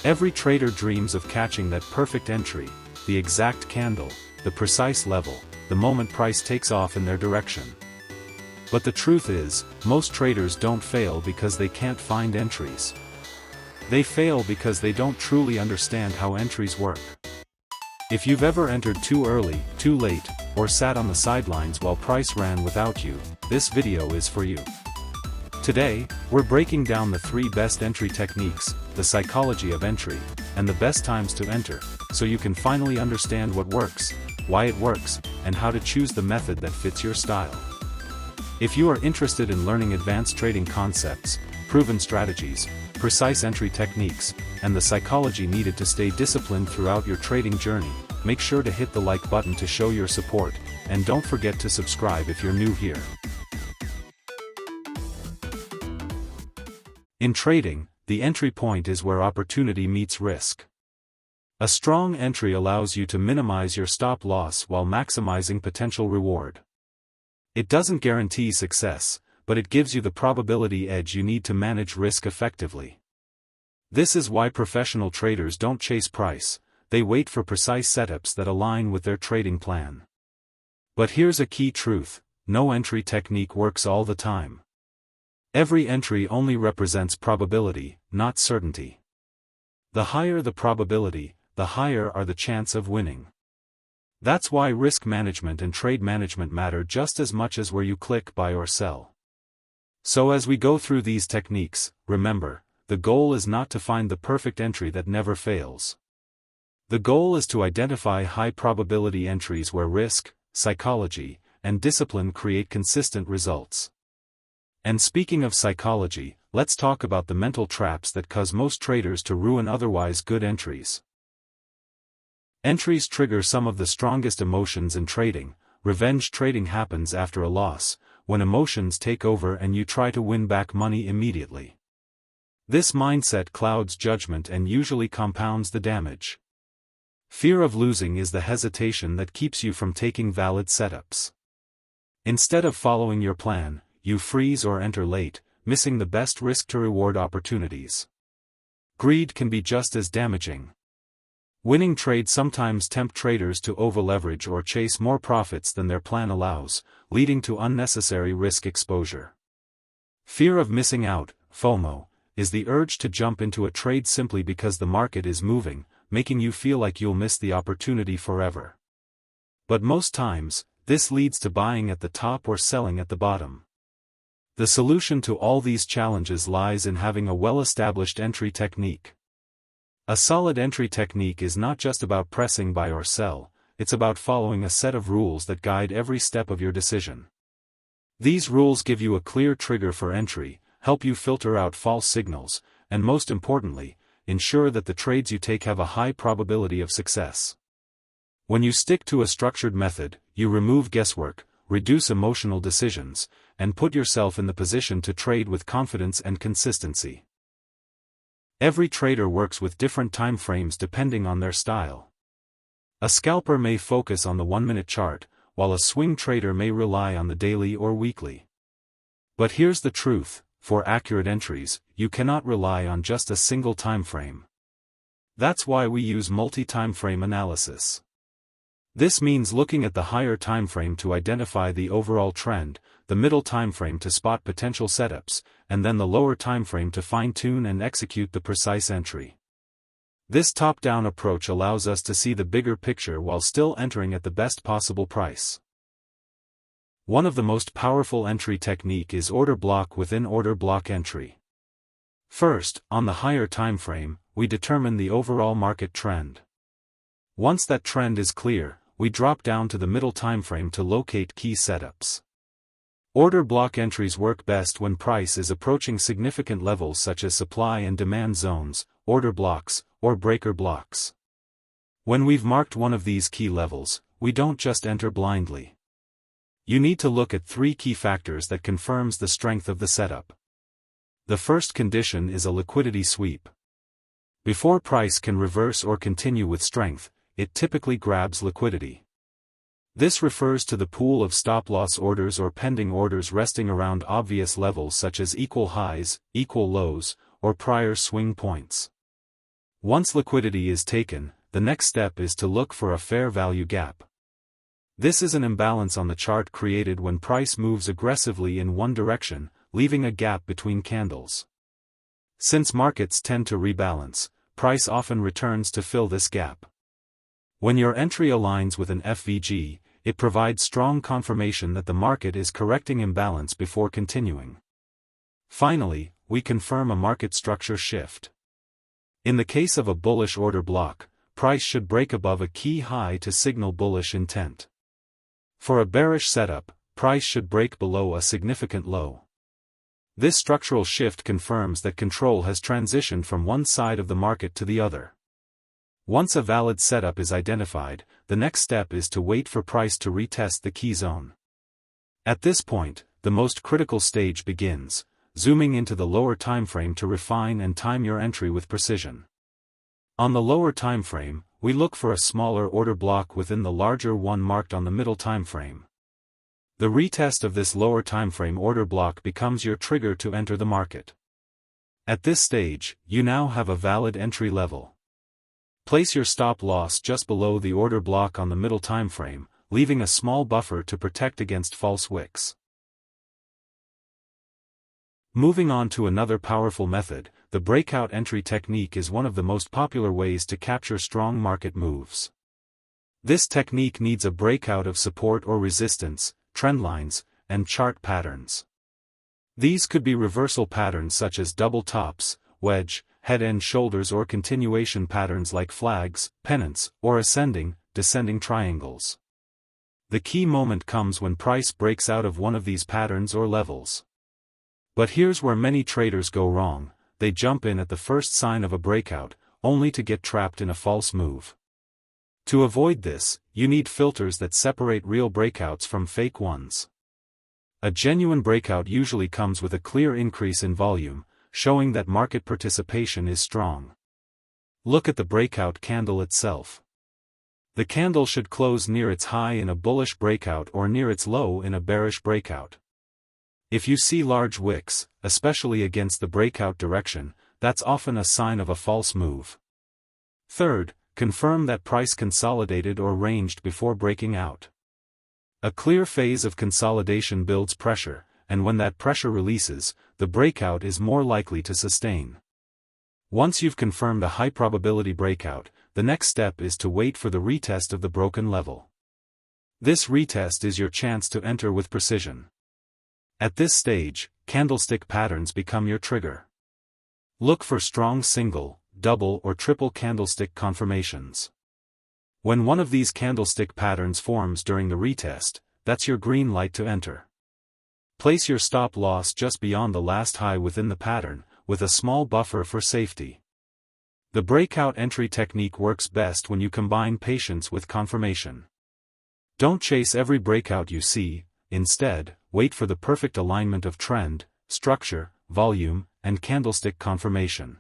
Every trader dreams of catching that perfect entry, the exact candle, the precise level, the moment price takes off in their direction. But the truth is, most traders don't fail because they can't find entries. They fail because they don't truly understand how entries work. If you've ever entered too early, too late, or sat on the sidelines while price ran without you, this video is for you. Today, we're breaking down the 3 best entry techniques, the psychology of entry, and the best times to enter, so you can finally understand what works, why it works, and how to choose the method that fits your style. If you are interested in learning advanced trading concepts, proven strategies, precise entry techniques, and the psychology needed to stay disciplined throughout your trading journey, make sure to hit the like button to show your support, and don't forget to subscribe if you're new here. In trading, the entry point is where opportunity meets risk. A strong entry allows you to minimize your stop loss while maximizing potential reward. It doesn't guarantee success, but it gives you the probability edge you need to manage risk effectively. This is why professional traders don't chase price, they wait for precise setups that align with their trading plan. But here's a key truth: no entry technique works all the time. Every entry only represents probability, not certainty. The higher the probability, the higher are the chance of winning. That's why risk management and trade management matter just as much as where you click buy or sell. So as we go through these techniques, remember, the goal is not to find the perfect entry that never fails. The goal is to identify high probability entries where risk, psychology, and discipline create consistent results. And speaking of psychology, let's talk about the mental traps that cause most traders to ruin otherwise good entries. Entries trigger some of the strongest emotions in trading. Revenge trading happens after a loss, when emotions take over and you try to win back money immediately. This mindset clouds judgment and usually compounds the damage. Fear of losing is the hesitation that keeps you from taking valid setups. Instead of following your plan, you freeze or enter late, missing the best risk-to-reward opportunities. Greed can be just as damaging. Winning trades sometimes tempt traders to over-leverage or chase more profits than their plan allows, leading to unnecessary risk exposure. Fear of missing out, FOMO, is the urge to jump into a trade simply because the market is moving, making you feel like you'll miss the opportunity forever. But most times, this leads to buying at the top or selling at the bottom. The solution to all these challenges lies in having a well-established entry technique. A solid entry technique is not just about pressing buy or sell, it's about following a set of rules that guide every step of your decision. These rules give you a clear trigger for entry, help you filter out false signals, and most importantly, ensure that the trades you take have a high probability of success. When you stick to a structured method, you remove guesswork, reduce emotional decisions, and put yourself in the position to trade with confidence and consistency. Every trader works with different time frames depending on their style. A scalper may focus on the 1-minute chart, while a swing trader may rely on the daily or weekly. But here's the truth: for accurate entries, you cannot rely on just a single time frame. That's why we use multi-timeframe analysis. This means looking at the higher timeframe to identify the overall trend, the middle timeframe to spot potential setups, and then the lower timeframe to fine-tune and execute the precise entry. This top-down approach allows us to see the bigger picture while still entering at the best possible price. One of the most powerful entry technique is order block within order block entry. First, on the higher timeframe, we determine the overall market trend. Once that trend is clear, we drop down to the middle timeframe to locate key setups. Order block entries work best when price is approaching significant levels such as supply and demand zones, order blocks, or breaker blocks. When we've marked one of these key levels, we don't just enter blindly. You need to look at 3 key factors that confirms the strength of the setup. The first condition is a liquidity sweep. Before price can reverse or continue with strength, it typically grabs liquidity. This refers to the pool of stop-loss orders or pending orders resting around obvious levels such as equal highs, equal lows, or prior swing points. Once liquidity is taken, the next step is to look for a fair value gap. This is an imbalance on the chart created when price moves aggressively in one direction, leaving a gap between candles. Since markets tend to rebalance, price often returns to fill this gap. When your entry aligns with an FVG, it provides strong confirmation that the market is correcting imbalance before continuing. Finally, we confirm a market structure shift. In the case of a bullish order block, price should break above a key high to signal bullish intent. For a bearish setup, price should break below a significant low. This structural shift confirms that control has transitioned from one side of the market to the other. Once a valid setup is identified, the next step is to wait for price to retest the key zone. At this point, the most critical stage begins, zooming into the lower timeframe to refine and time your entry with precision. On the lower timeframe, we look for a smaller order block within the larger one marked on the middle timeframe. The retest of this lower timeframe order block becomes your trigger to enter the market. At this stage, you now have a valid entry level. Place your stop loss just below the order block on the middle timeframe, leaving a small buffer to protect against false wicks. Moving on to another powerful method, the breakout entry technique is one of the most popular ways to capture strong market moves. This technique needs a breakout of support or resistance, trend lines, and chart patterns. These could be reversal patterns such as double tops, wedge, head and shoulders, or continuation patterns like flags, pennants, or ascending, descending triangles. The key moment comes when price breaks out of one of these patterns or levels. But here's where many traders go wrong: they jump in at the first sign of a breakout, only to get trapped in a false move. To avoid this, you need filters that separate real breakouts from fake ones. A genuine breakout usually comes with a clear increase in volume, showing that market participation is strong. Look at the breakout candle itself. The candle should close near its high in a bullish breakout or near its low in a bearish breakout. If you see large wicks, especially against the breakout direction, that's often a sign of a false move. Third, confirm that price consolidated or ranged before breaking out. A clear phase of consolidation builds pressure, and when that pressure releases, the breakout is more likely to sustain. Once you've confirmed a high probability breakout, the next step is to wait for the retest of the broken level. This retest is your chance to enter with precision. At this stage, candlestick patterns become your trigger. Look for strong single, double or triple candlestick confirmations. When one of these candlestick patterns forms during the retest, that's your green light to enter. Place your stop loss just beyond the last high within the pattern, with a small buffer for safety. The breakout entry technique works best when you combine patience with confirmation. Don't chase every breakout you see, instead, wait for the perfect alignment of trend, structure, volume, and candlestick confirmation.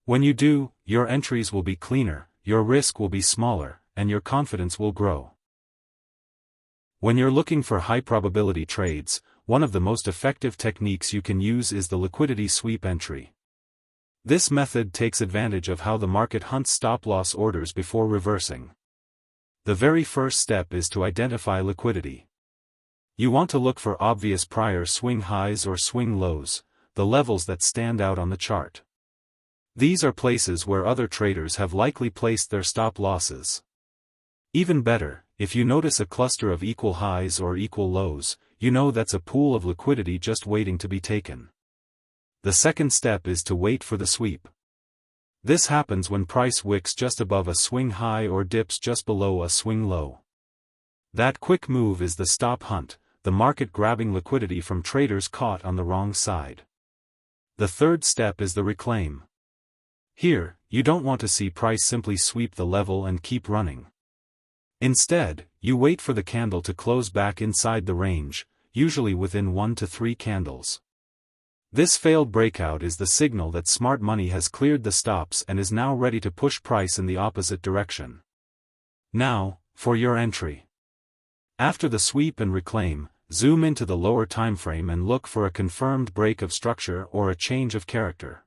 When you do, your entries will be cleaner, your risk will be smaller, and your confidence will grow. When you're looking for high probability trades, one of the most effective techniques you can use is the liquidity sweep entry. This method takes advantage of how the market hunts stop-loss orders before reversing. The very first step is to identify liquidity. You want to look for obvious prior swing highs or swing lows, the levels that stand out on the chart. These are places where other traders have likely placed their stop losses. Even better, if you notice a cluster of equal highs or equal lows, you know that's a pool of liquidity just waiting to be taken. The second step is to wait for the sweep. This happens when price wicks just above a swing high or dips just below a swing low. That quick move is the stop hunt, the market grabbing liquidity from traders caught on the wrong side. The third step is the reclaim. Here, you don't want to see price simply sweep the level and keep running. Instead, you wait for the candle to close back inside the range, usually within 1 to 3 candles. This failed breakout is the signal that smart money has cleared the stops and is now ready to push price in the opposite direction. Now, for your entry. After the sweep and reclaim, zoom into the lower timeframe and look for a confirmed break of structure or a change of character.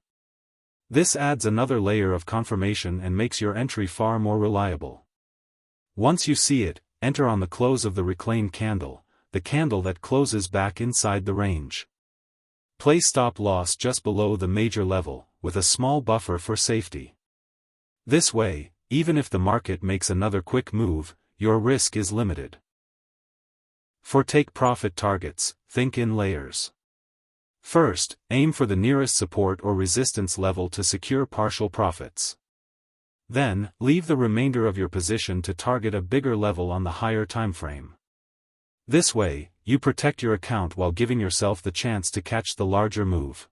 This adds another layer of confirmation and makes your entry far more reliable. Once you see it, enter on the close of the reclaimed candle, the candle that closes back inside the range. Place stop loss just below the major level, with a small buffer for safety. This way, even if the market makes another quick move, your risk is limited. For take profit targets, think in layers. First, aim for the nearest support or resistance level to secure partial profits. Then, leave the remainder of your position to target a bigger level on the higher timeframe. This way, you protect your account while giving yourself the chance to catch the larger move.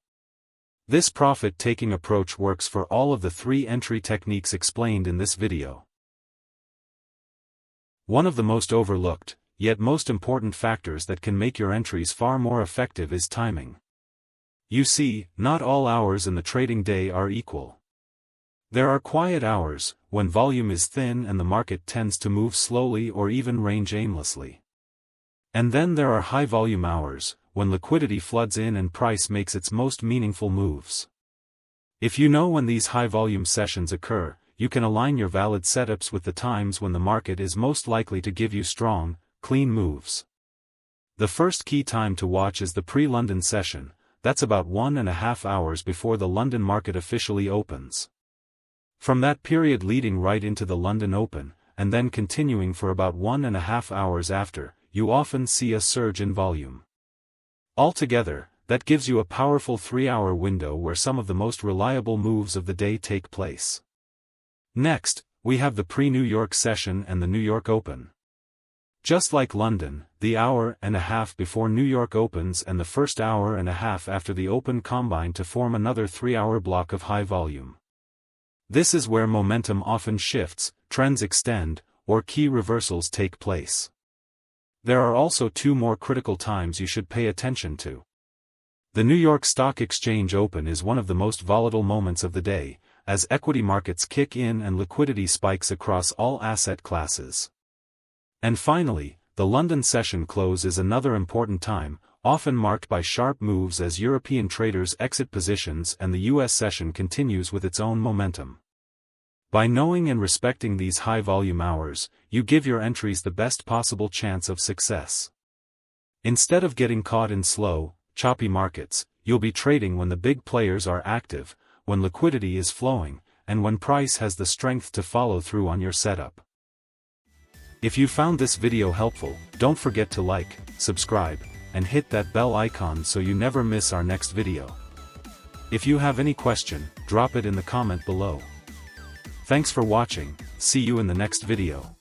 This profit-taking approach works for all of the 3 entry techniques explained in this video. One of the most overlooked, yet most important factors that can make your entries far more effective is timing. You see, not all hours in the trading day are equal. There are quiet hours, when volume is thin and the market tends to move slowly or even range aimlessly. And then there are high volume hours, when liquidity floods in and price makes its most meaningful moves. If you know when these high volume sessions occur, you can align your valid setups with the times when the market is most likely to give you strong, clean moves. The first key time to watch is the pre-London session. That's about 1.5 hours before the London market officially opens. From that period leading right into the London Open, and then continuing for about 1.5 hours after, you often see a surge in volume. Altogether, that gives you a powerful 3-hour window where some of the most reliable moves of the day take place. Next, we have the pre-New York session and the New York Open. Just like London, the hour and a half before New York opens and the first hour and a half after the Open combine to form another 3-hour block of high volume. This is where momentum often shifts, trends extend, or key reversals take place. There are also 2 more critical times you should pay attention to. The New York Stock Exchange Open is one of the most volatile moments of the day, as equity markets kick in and liquidity spikes across all asset classes. And finally, the London session close is another important time, often marked by sharp moves as European traders exit positions and the US session continues with its own momentum. By knowing and respecting these high-volume hours, you give your entries the best possible chance of success. Instead of getting caught in slow, choppy markets, you'll be trading when the big players are active, when liquidity is flowing, and when price has the strength to follow through on your setup. If you found this video helpful, don't forget to like, subscribe, and hit that bell icon so you never miss our next video. If you have any question, drop it in the comment below. Thanks for watching, see you in the next video.